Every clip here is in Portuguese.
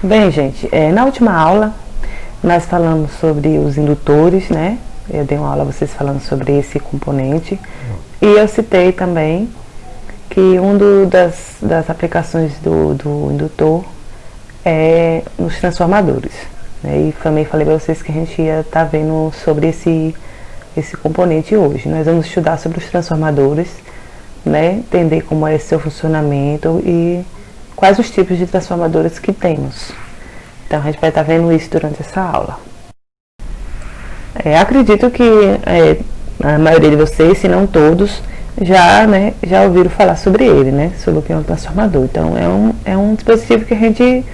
Bem, gente, na última aula nós falamos sobre os indutores, né? Eu dei uma aula a vocês falando sobre esse componente e eu citei também que das aplicações do indutor é nos transformadores, né? E também falei para vocês que a gente ia estar vendo sobre esse componente hoje. Nós vamos estudar sobre os transformadores, né? Entender como é esse seu funcionamento e quais os tipos de transformadores que temos. Então a gente vai estar vendo isso durante essa aula. Acredito que a maioria de vocês, se não todos, já ouviram falar sobre ele, né? Sobre o que é um transformador. Então é um dispositivo que a gente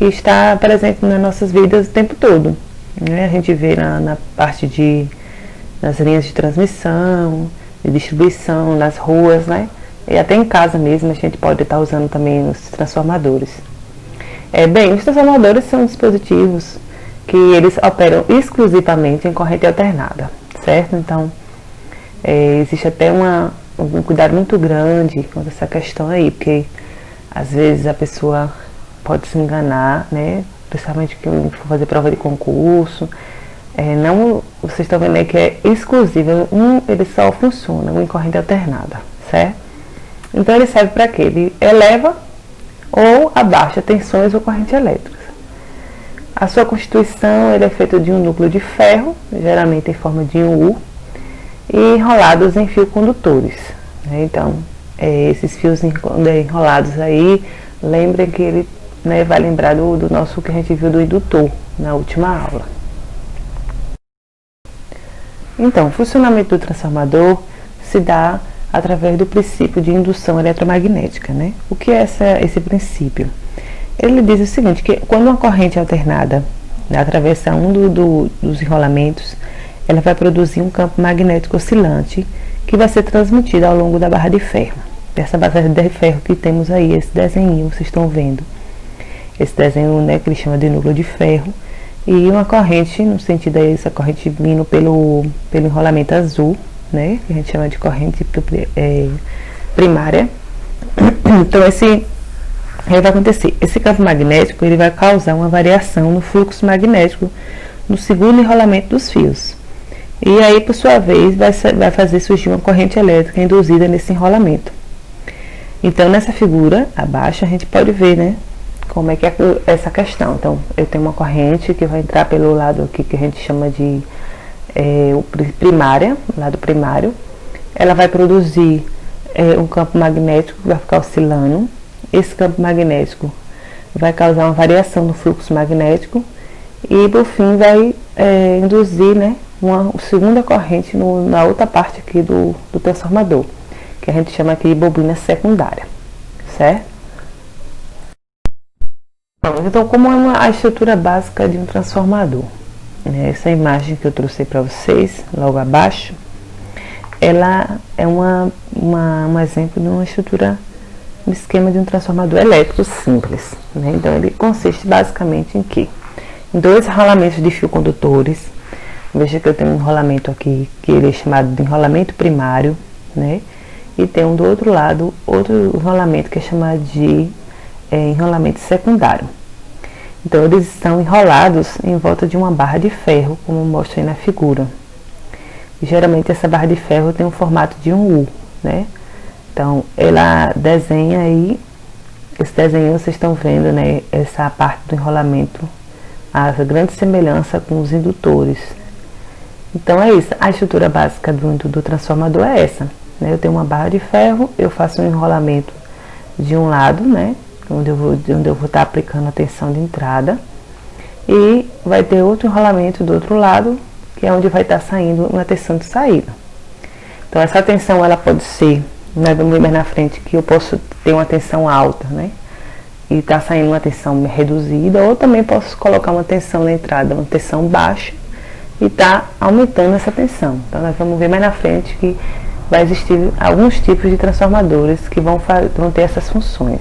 está presente nas nossas vidas o tempo todo, né? A gente vê na parte nas linhas de transmissão, de distribuição, nas ruas, né? E até em casa mesmo a gente pode estar usando também os transformadores. Bem, os transformadores são dispositivos que eles operam exclusivamente em corrente alternada, certo? Então, existe até um cuidado muito grande com essa questão aí, porque às vezes a pessoa pode se enganar, né? Principalmente que for fazer prova de concurso. Vocês estão vendo aí que é exclusivo, ele só funciona em corrente alternada, certo? Então ele serve para quê? Ele eleva ou abaixa tensões ou corrente elétrica. A sua constituição ele é feito de um núcleo de ferro, geralmente em forma de um U, e enrolados em fios condutores, né? Então, esses fios enrolados aí, lembrem que ele, né, vai lembrar do nosso que a gente viu do indutor na última aula. Então, o funcionamento do transformador se dá através do princípio de indução eletromagnética, né? O que é esse princípio? Ele diz o seguinte, que quando uma corrente alternada atravessa um dos enrolamentos, ela vai produzir um campo magnético oscilante que vai ser transmitido ao longo da barra de ferro. Essa barra de ferro que temos aí, esse desenho, vocês estão vendo. Esse desenho, né, que ele chama de núcleo de ferro. E uma corrente, no sentido aí, essa corrente vindo pelo enrolamento azul, né, que a gente chama de corrente primária. Então, aí vai acontecer, esse campo magnético ele vai causar uma variação no fluxo magnético no segundo enrolamento dos fios. E aí, por sua vez, vai fazer surgir uma corrente elétrica induzida nesse enrolamento. Então, nessa figura abaixo, a gente pode ver, né, como é que é essa questão. Então, eu tenho uma corrente que vai entrar pelo lado aqui que a gente chama de primária, lado primário. Ela vai produzir um campo magnético que vai ficar oscilando. Esse campo magnético vai causar uma variação no fluxo magnético e, por fim, vai induzir, né, uma segunda corrente na outra parte aqui do transformador, que a gente chama aqui de bobina secundária, certo? Então, como é a estrutura básica de um transformador? Essa imagem que eu trouxe para vocês, logo abaixo, ela é um exemplo de uma estrutura, um esquema de um transformador elétrico simples, né? Então, ele consiste basicamente em quê? Em dois enrolamentos de fio condutores. Veja que eu tenho um enrolamento aqui, que ele é chamado de enrolamento primário, né? E tem do outro lado, outro enrolamento que é chamado de enrolamento secundário. Então, eles estão enrolados em volta de uma barra de ferro, como mostra aí na figura. E, geralmente, essa barra de ferro tem um formato de um U, né? Então, ela desenha aí, esse desenho vocês estão vendo, né? Essa parte do enrolamento, a grande semelhança com os indutores. Então, é isso. A estrutura básica do transformador é essa, né? Eu tenho uma barra de ferro, eu faço um enrolamento de um lado, né, onde eu vou estar aplicando a tensão de entrada, e vai ter outro enrolamento do outro lado, que é onde vai estar saindo uma tensão de saída. Então, essa tensão, ela pode ser, nós vamos ver mais na frente, que eu posso ter uma tensão alta, né, e tá saindo uma tensão reduzida, ou também posso colocar uma tensão na entrada, uma tensão baixa, e tá aumentando essa tensão. Então, nós vamos ver mais na frente que vai existir alguns tipos de transformadores que vão ter essas funções.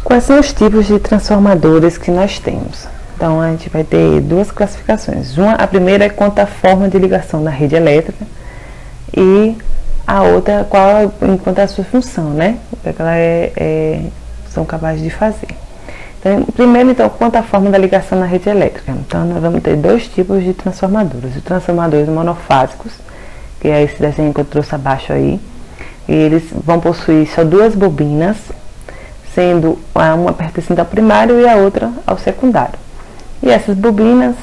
Quais são os tipos de transformadores que nós temos? Então, a gente vai ter duas classificações. A primeira é quanto à forma de ligação na rede elétrica, e a outra quanto à sua função, né? O que ela são capazes de fazer. Primeiro, então, quanto à forma da ligação na rede elétrica. Então, nós vamos ter dois tipos de transformadores. Os transformadores monofásicos, que é esse desenho que eu trouxe abaixo aí. E eles vão possuir só duas bobinas, sendo uma pertencente ao primário e a outra ao secundário. E essas bobinas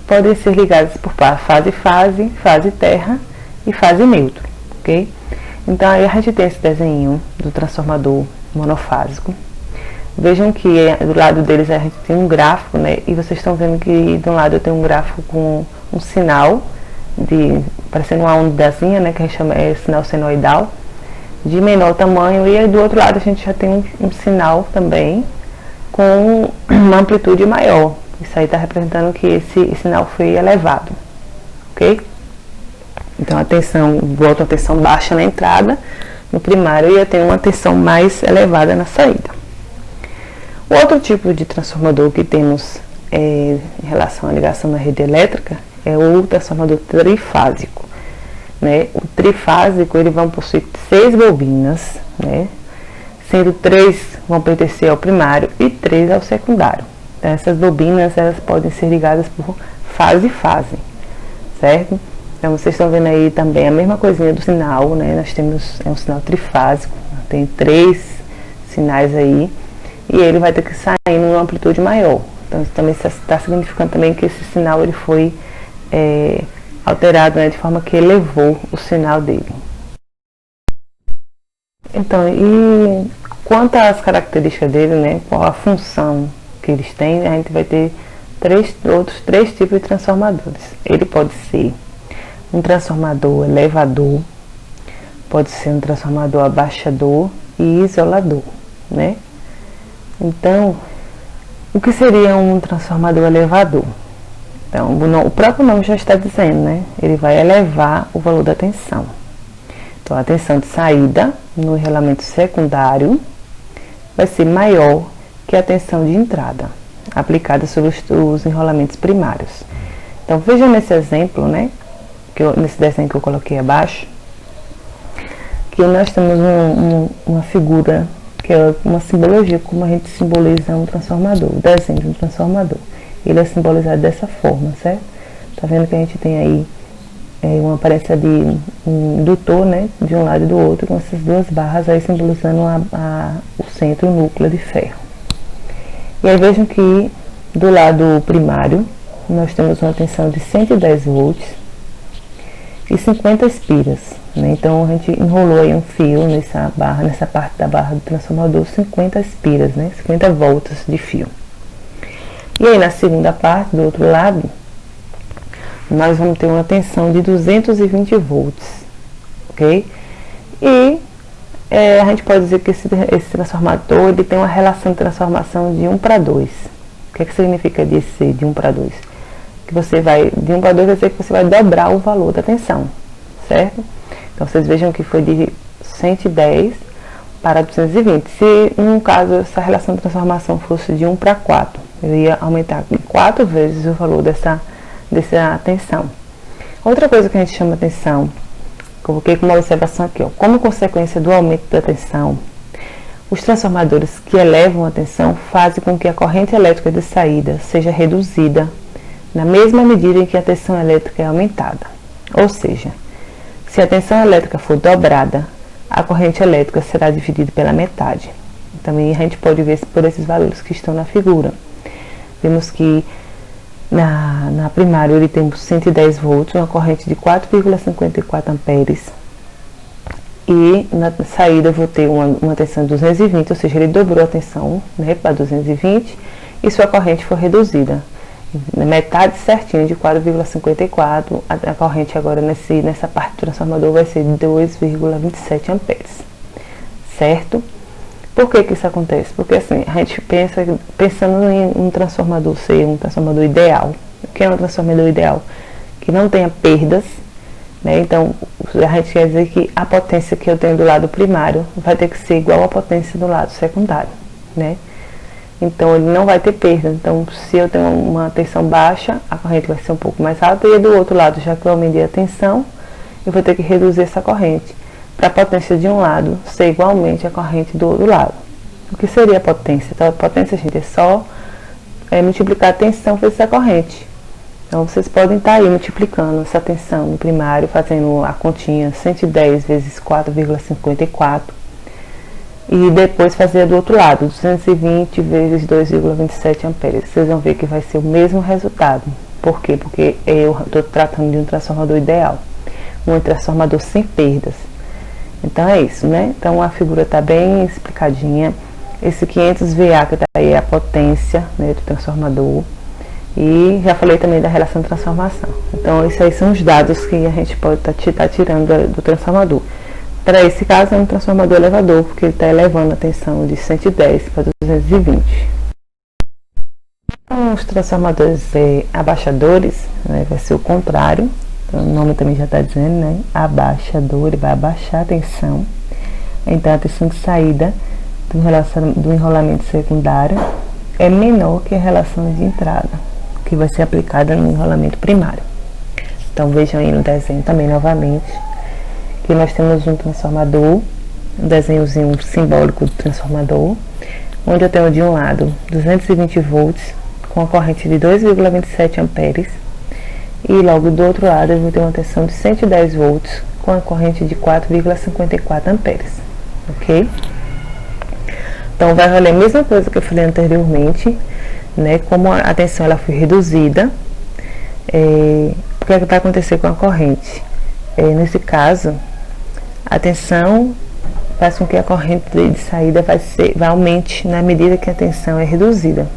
podem ser ligadas por fase-fase, fase-terra e fase neutro, ok? Então, aí a gente tem esse desenho do transformador monofásico. Vejam que do lado deles a gente tem um gráfico, né? E vocês estão vendo que de um lado eu tenho um gráfico com um sinal, parecendo uma ondazinha, né? Que a gente chama sinal senoidal, de menor tamanho. E aí do outro lado a gente já tem um sinal também com uma amplitude maior. Isso aí está representando que esse sinal foi elevado, ok? Então a tensão, volta a tensão baixa na entrada, no primário, e eu tenho uma tensão mais elevada na saída. O outro tipo de transformador que temos em relação à ligação na rede elétrica é o transformador trifásico, né? O trifásico, ele vai possuir 6 bobinas, né? Sendo 3 vão pertencer ao primário e 3 ao secundário. Então, essas bobinas, elas podem ser ligadas por fase, certo? Então, vocês estão vendo aí também a mesma coisinha do sinal, né? Nós temos um sinal trifásico, tem 3 sinais aí, e ele vai ter que sair numa amplitude maior. Então, isso também está significando também que esse sinal ele foi alterado, né? De forma que elevou o sinal dele. Então, e quanto às características dele, né? Qual a função que eles têm, a gente vai ter outros três tipos de transformadores. Ele pode ser um transformador elevador, pode ser um transformador abaixador e isolador, né? Então, o que seria um transformador elevador? Então, o próprio nome já está dizendo, né? Ele vai elevar o valor da tensão. Então, a tensão de saída no enrolamento secundário vai ser maior que a tensão de entrada, aplicada sobre os enrolamentos primários. Então, veja nesse exemplo, né? Nesse desenho que eu coloquei abaixo, que nós temos uma figura, que é uma simbologia, como a gente simboliza um transformador, o desenho de um transformador. Ele é simbolizado dessa forma, certo? Tá vendo que a gente tem aí uma aparência de um indutor, né? De um lado e do outro, com essas duas barras aí simbolizando o centro, o núcleo de ferro. E aí vejam que do lado primário, nós temos uma tensão de 110 volts e 50 espiras, né? Então a gente enrolou aí um fio nessa parte da barra do transformador, 50 espiras, né? 50 volts de fio. E aí na segunda parte, do outro lado, nós vamos ter uma tensão de 220 volts, ok? E a gente pode dizer que esse transformador ele tem uma relação de transformação de 1 para 2. O que significa de 1 para 2? Que você vai, de 1 para 2 quer dizer que você vai dobrar o valor da tensão, certo? Então vocês vejam que foi de 110 para 220. Se, no caso, essa relação de transformação fosse de 1 para 4, eu ia aumentar 4 vezes o valor dessa tensão. Outra coisa que a gente chama atenção, coloquei como observação aqui, ó, como consequência do aumento da tensão, os transformadores que elevam a tensão fazem com que a corrente elétrica de saída seja reduzida na mesma medida em que a tensão elétrica é aumentada. Ou seja, se a tensão elétrica for dobrada, a corrente elétrica será dividida pela metade. Também a gente pode ver por esses valores que estão na figura. Vemos que na primária ele tem 110 volts, uma corrente de 4,54 amperes. E na saída eu vou ter uma tensão de 220, ou seja, ele dobrou a tensão, né, para 220, e sua corrente foi reduzida. Na metade certinho de 4,54, a corrente agora nessa parte do transformador vai ser 2,27 amperes, certo? Por que isso acontece? Porque assim, a gente pensando em um transformador ser um transformador ideal. O que é um transformador ideal? Que não tenha perdas, né? Então, a gente quer dizer que a potência que eu tenho do lado primário vai ter que ser igual à potência do lado secundário, né? Então, ele não vai ter perda. Então, se eu tenho uma tensão baixa, a corrente vai ser um pouco mais alta, e do outro lado, já que eu aumentei a tensão, eu vou ter que reduzir essa corrente, para a potência de um lado ser igualmente a corrente do outro lado, O que seria a potência? Então, a potência, gente, é só multiplicar a tensão vezes a corrente. Então, vocês podem estar aí multiplicando essa tensão no primário, fazendo a continha 110 vezes 4,54 e depois fazer do outro lado, 220 vezes 2,27 amperes. Vocês vão ver que vai ser o mesmo resultado. Por quê? Porque eu estou tratando de um transformador ideal, um transformador sem perdas. Então é isso, né? Então a figura está bem explicadinha. Esse 500 VA que está aí é a potência, né, do transformador. E já falei também da relação de transformação. Então esses aí são os dados que a gente pode estar tirando do transformador. Para esse caso é um transformador elevador, porque ele está elevando a tensão de 110 para 220. Então, os transformadores abaixadores, né, vai ser o contrário. Então, o nome também já está dizendo, né? Abaixador, ele vai abaixar a tensão. Então a tensão de saída do enrolamento secundário é menor que a relação de entrada, que vai ser aplicada no enrolamento primário. Então vejam aí no desenho também novamente, que nós temos um transformador, um desenhozinho simbólico do transformador, onde eu tenho de um lado 220 volts com a corrente de 2,27 amperes e logo do outro lado eu vou ter uma tensão de 110 volts com a corrente de 4,54 amperes, ok? Então vai valer a mesma coisa que eu falei anteriormente, né? Como a tensão ela foi reduzida, o que é que vai acontecer com a corrente? Nesse caso, a tensão faz com que a corrente de saída vai aumente na medida que a tensão é reduzida.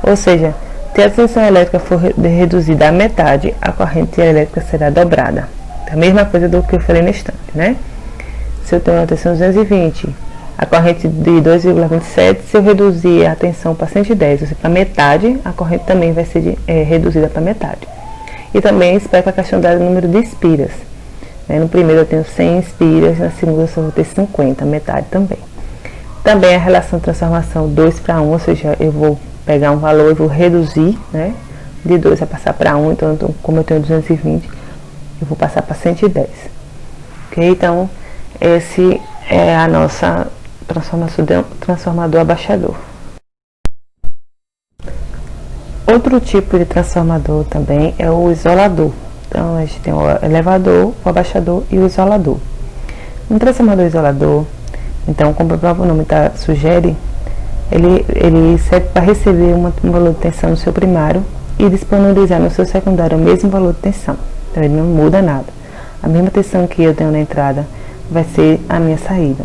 Ou seja, se a tensão elétrica for reduzida à metade, a corrente elétrica será dobrada. É a mesma coisa do que eu falei no instante, né? Se eu tenho uma tensão de 220, a corrente de 2,27, se eu reduzir a tensão para 110, ou seja, para metade, a corrente também vai ser reduzida para metade. E também explica a questão do número de espiras. No primeiro eu tenho 100 espiras, na segunda eu só vou ter 50, metade também. Também a relação de transformação 2 para 1, ou seja, eu vou pegar um valor e vou reduzir, né? De 2 vai passar para 1, então como eu tenho 220, eu vou passar para 110. Ok? Então, esse é a nossa transformador abaixador. Outro tipo de transformador também é o isolador. Então a gente tem o elevador, o abaixador e o isolador. Um transformador isolador, então como o próprio nome sugere, ele serve para receber um valor de tensão no seu primário e disponibilizar no seu secundário o mesmo valor de tensão. Então ele não muda nada. A mesma tensão que eu tenho na entrada vai ser a minha saída.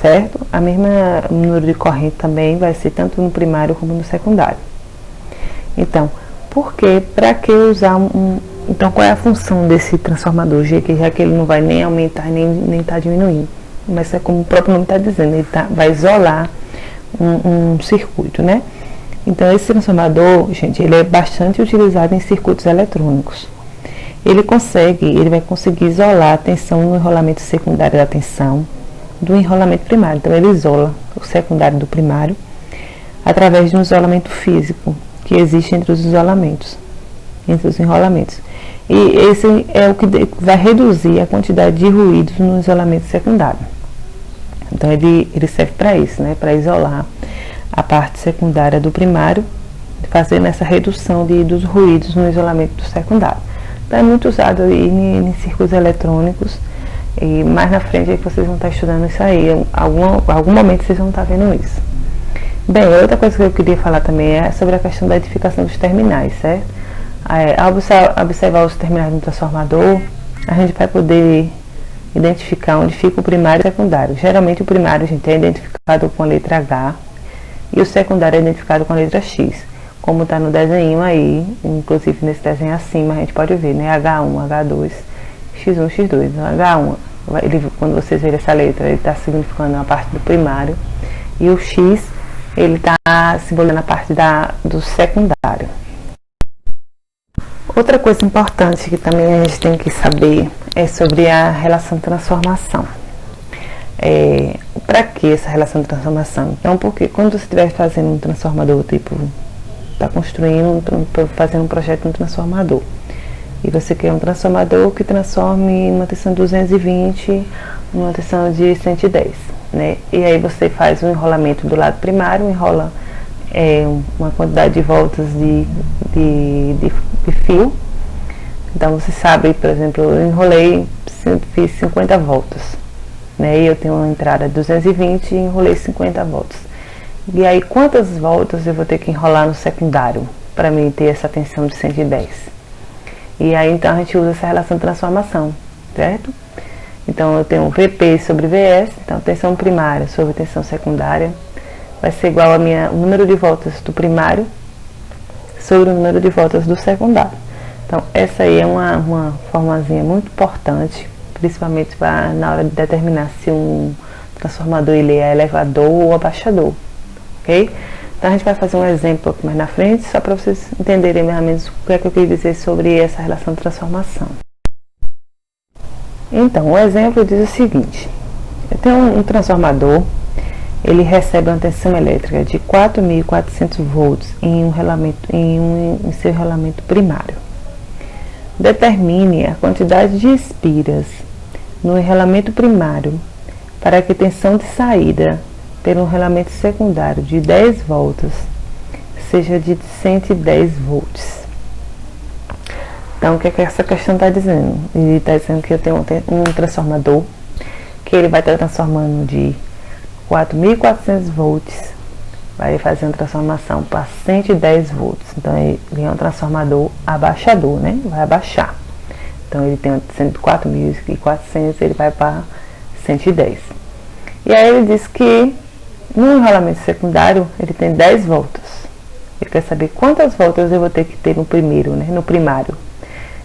Certo? A mesma número de corrente também vai ser tanto no primário como no secundário. Então, para que usar então qual é a função desse transformador, já que ele não vai nem aumentar nem tá diminuindo, mas é como o próprio nome está dizendo, ele vai isolar um circuito, né? Então esse transformador, gente, ele é bastante utilizado em circuitos eletrônicos. Ele vai conseguir isolar a tensão no enrolamento secundário da tensão do enrolamento primário. Então ele isola o secundário do primário através de um isolamento físico que existe entre os enrolamentos. E esse é o que vai reduzir a quantidade de ruídos no isolamento secundário. Então ele serve para isso, né? Para isolar a parte secundária do primário, fazendo essa redução dos ruídos no isolamento do secundário. Então é muito usado aí em circuitos eletrônicos. E mais na frente é que vocês vão estar estudando isso aí. Em algum momento vocês vão estar vendo isso. Bem, outra coisa que eu queria falar também é sobre a questão da identificação dos terminais, certo? Ao observar os terminais do transformador, a gente vai poder identificar onde fica o primário e o secundário. Geralmente o primário, gente, é identificado com a letra H e o secundário é identificado com a letra X. Como está no desenho aí, inclusive nesse desenho acima, a gente pode ver, né? H1, H2, X1, X2. Então, H1, quando vocês verem essa letra, ele está significando a parte do primário. E o X, ele está simbolizando a parte do secundário. Outra coisa importante que também a gente tem que saber é sobre a relação de transformação. Para que essa relação de transformação? Então, porque quando você estiver fazendo um transformador, tipo, está construindo, fazendo um projeto de um transformador, e você quer um transformador que transforme uma tensão de 220 numa tensão de 110, né? E aí você faz o enrolamento do lado primário, enrola uma quantidade de voltas de fio. Então você sabe, por exemplo, eu enrolei, fiz 50 voltas, né? E eu tenho uma entrada de 220 e enrolei 50 voltas. E aí quantas voltas eu vou ter que enrolar no secundário para mim ter essa tensão de 110? E aí então a gente usa essa relação de transformação, certo? Então eu tenho VP sobre VS, então tensão primária sobre tensão secundária vai ser igual a o número de voltas do primário sobre o número de voltas do secundário. Então essa aí é uma formazinha muito importante, principalmente na hora de determinar se um transformador ele é elevador ou abaixador, ok? Então a gente vai fazer um exemplo aqui mais na frente, só para vocês entenderem mais ou menos o que é que eu queria dizer sobre essa relação de transformação. Então, o exemplo diz o seguinte: eu tenho um transformador, ele recebe uma tensão elétrica de 4.400 volts em seu enrolamento primário. Determine a quantidade de espiras no enrolamento primário para que a tensão de saída pelo enrolamento secundário de 10 voltas seja de 110 volts. Então, o que é que essa questão está dizendo? Ele está dizendo que eu tenho um transformador que ele vai estar transformando de 4.400 volts, vai fazer uma transformação para 110 volts. Então, ele é um transformador abaixador, né? Vai abaixar. Então, ele tem 4.400, ele vai para 110. E aí, ele diz que no enrolamento secundário, ele tem 10 voltas. Ele quer saber quantas voltas eu vou ter que ter no primeiro, né? No primário.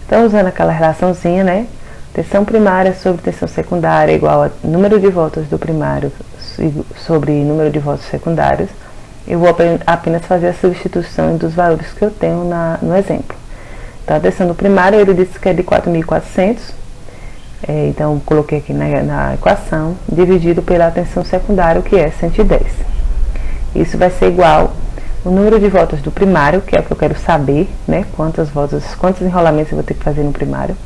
Então, usando aquela relaçãozinha, né? Tensão primária sobre tensão secundária é igual a número de voltas do primário sobre número de voltas secundários. Eu vou apenas fazer a substituição dos valores que eu tenho no exemplo. Então, a tensão do primário, ele disse que é de 4.400. Então, coloquei aqui na equação, dividido pela tensão secundária, que é 110. Isso vai ser igual o número de voltas do primário, que é o que eu quero saber, né? Quantos enrolamentos eu vou ter que fazer no primário,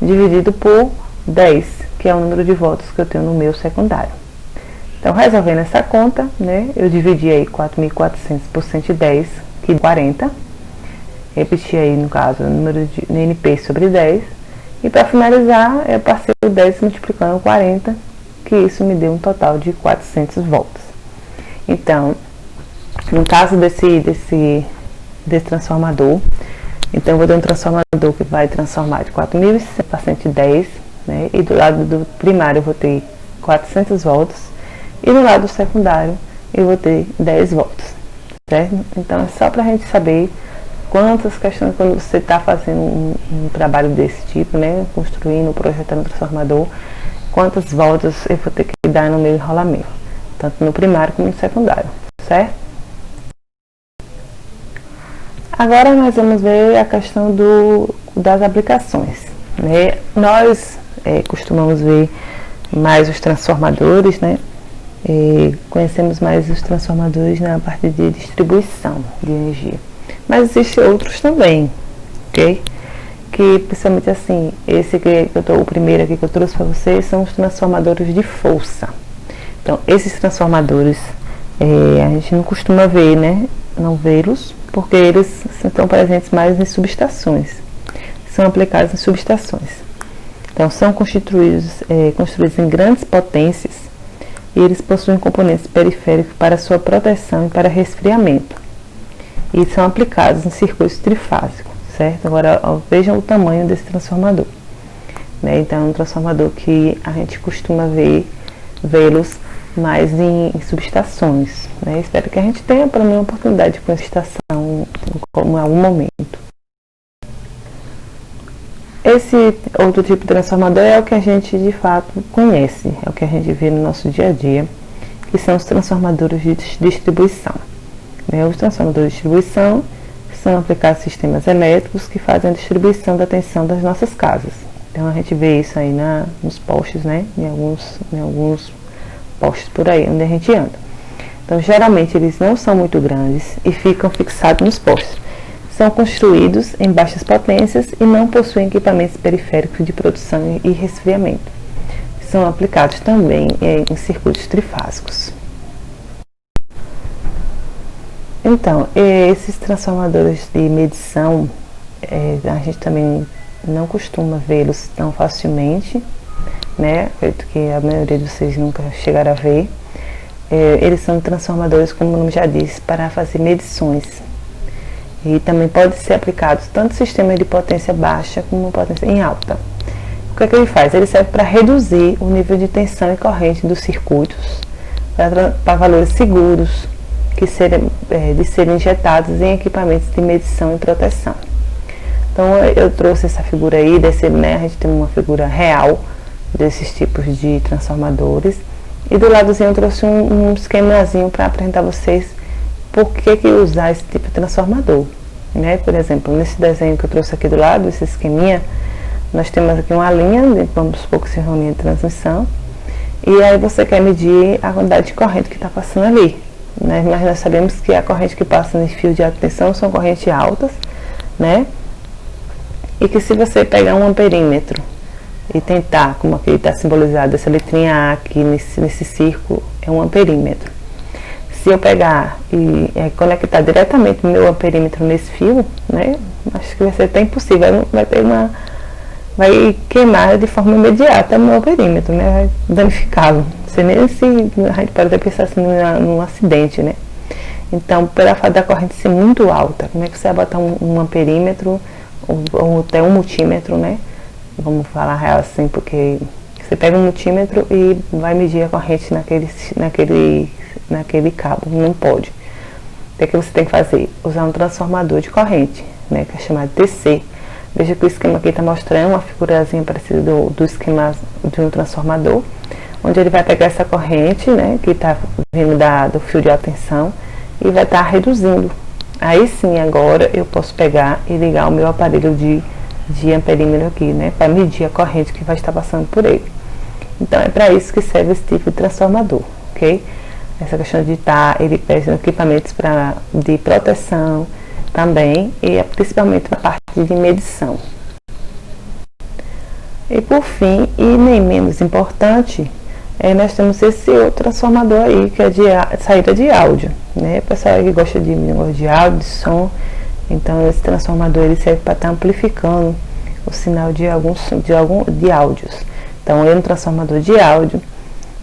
dividido por 10, que é o número de voltas que eu tenho no meu secundário. Então, resolvendo essa conta, né? Eu dividi aí 4.400 por 110, que é 40. Repeti aí, no caso, o número de NP sobre 10. E para finalizar, eu passei o 10 multiplicando 40, que isso me deu um total de 400 volts. Então, no caso desse transformador, então eu vou ter um transformador que vai transformar de 4.100 para 110, né? E do lado do primário eu vou ter 400 volts, e do lado do secundário eu vou ter 10 volts, certo? Então é só para a gente saber quantas questões, quando você está fazendo um trabalho desse tipo, né, construindo, projetando um transformador, quantas voltas eu vou ter que dar no meu enrolamento, tanto no primário como no secundário, certo? Agora nós vamos ver a questão das aplicações, né? Nós costumamos ver mais os transformadores, né? Conhecemos mais os transformadores na parte de distribuição de energia. Mas existem outros também, ok? Que principalmente assim, o primeiro aqui que eu trouxe para vocês são os transformadores de força. Então, esses transformadores a gente não costuma ver, né? Não vê-los, porque eles estão presentes mais em subestações. São aplicados em subestações. Então, são construídos em grandes potências e eles possuem componentes periféricos para sua proteção e para resfriamento. E são aplicados em circuitos trifásicos, certo? Agora, vejam o tamanho desse transformador, né? Então, é um transformador que a gente costuma vê-los mais em subestações, né? Espero que a gente tenha, pelo menos, a oportunidade de conhecer a estação em algum momento. Esse outro tipo de transformador é o que a gente, de fato, conhece, é o que a gente vê no nosso dia a dia, que são os transformadores de distribuição. Os transformadores de distribuição são aplicados sistemas elétricos que fazem a distribuição da tensão das nossas casas. Então a gente vê isso aí nos postes, né? Em alguns postes por aí onde a gente anda. Então geralmente eles não são muito grandes e ficam fixados nos postes. são construídos em baixas potências e não possuem equipamentos periféricos de produção e resfriamento. São aplicados também em circuitos trifásicos. Então, esses transformadores de medição, a gente também não costuma vê-los tão facilmente, né? Acredito que a maioria de vocês nunca chegaram a ver. Eles são transformadores, como o nome já diz, para fazer medições. E também pode ser aplicados tanto sistemas de potência baixa como potência em alta. O que é que ele faz? Ele serve para reduzir o nível de tensão e corrente dos circuitos para valores seguros de serem injetados em equipamentos de medição e proteção. Então eu trouxe essa figura aí, a gente tem uma figura real desses tipos de transformadores. E do ladozinho eu trouxe um esquemazinho para apresentar a vocês por que usar esse tipo de transformador, né? Por exemplo, nesse desenho que eu trouxe aqui do lado, esse esqueminha, nós temos aqui uma linha, vamos supor que seja uma linha de transmissão, e aí você quer medir a quantidade de corrente que está passando ali, né? Mas nós sabemos que a corrente que passa nesse fio de alta tensão são correntes altas, né? E que se você pegar um amperímetro e tentar, como aqui está simbolizado, essa letrinha A aqui nesse círculo, é um amperímetro. Se eu pegar e conectar diretamente o meu amperímetro nesse fio, né, acho que vai ser até impossível, vai queimar de forma imediata o meu amperímetro, né, vai danificá-lo. Você nem se, a gente pode até pensar assim num acidente, né. Então, pela fato da corrente ser muito alta, como é que você vai botar um amperímetro ou até um multímetro, né, vamos falar real assim, porque você pega um multímetro e vai medir a corrente naquele cabo, não pode. O que você tem que fazer? Usar um transformador de corrente, né, que é chamado DC. Veja que o esquema aqui está mostrando uma figurazinha parecida do esquema de um transformador, onde ele vai pegar essa corrente, né, que está vindo do fio de alta tensão e vai estar reduzindo. Aí sim, agora eu posso pegar e ligar o meu aparelho de amperímetro aqui, né, para medir a corrente que vai estar passando por ele. Então é para isso que serve esse tipo de transformador, ok? Essa questão de ele pede equipamentos de proteção também, e principalmente a parte de medição. E por fim, e nem menos importante, nós temos esse outro transformador aí, que é de saída de áudio, né? O pessoal que gosta de negócio de áudio, de som, então esse transformador ele serve para estar amplificando o sinal de áudios. Então ele é um transformador de áudio,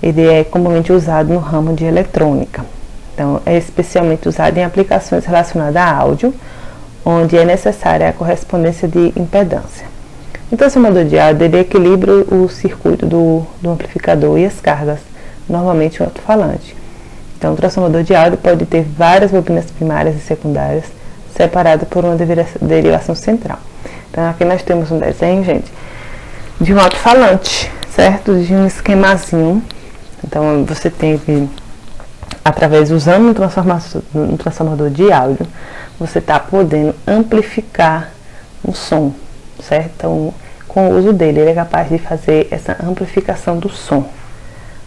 ele é comumente usado no ramo de eletrônica. Então é especialmente usado em aplicações relacionadas a áudio, onde é necessária a correspondência de impedância. O transformador de áudio ele equilibra o circuito do amplificador e as cargas, normalmente o alto-falante. Então o transformador de áudio pode ter várias bobinas primárias e secundárias, separadas por uma derivação central. Então aqui nós temos um desenho, gente, de um alto-falante, certo? De um esquemazinho. Então você tem que, usando um transformador de áudio, você está podendo amplificar o som, certo? Então, com o uso dele, ele é capaz de fazer essa amplificação do som.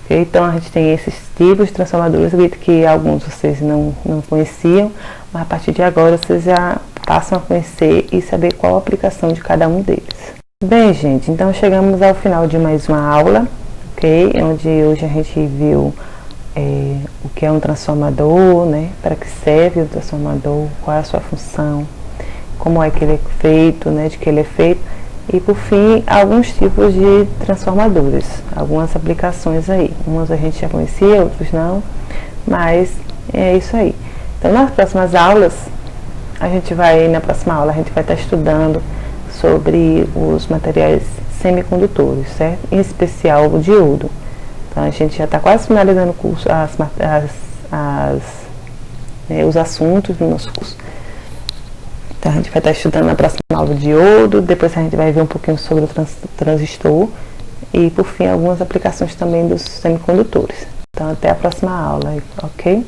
Okay? Então, a gente tem esses tipos de transformadores que alguns vocês não conheciam, mas a partir de agora vocês já passam a conhecer e saber qual a aplicação de cada um deles. Bem, gente, então chegamos ao final de mais uma aula, ok? Onde hoje a gente viu o que é um transformador, né? Para que serve o transformador, qual é a sua função, como é que ele é feito, né? De que ele é feito. E por fim, alguns tipos de transformadores, algumas aplicações aí. Umas a gente já conhecia, outros não, mas é isso aí. Então nas próximas aulas, na próxima aula a gente vai estar estudando sobre os materiais semicondutores, certo? Em especial o diodo. Então a gente já está quase finalizando o curso, os assuntos do nosso curso. Então a gente vai estar estudando na próxima aula o diodo, depois a gente vai ver um pouquinho sobre o transistor e por fim algumas aplicações também dos semicondutores. Então até a próxima aula, ok?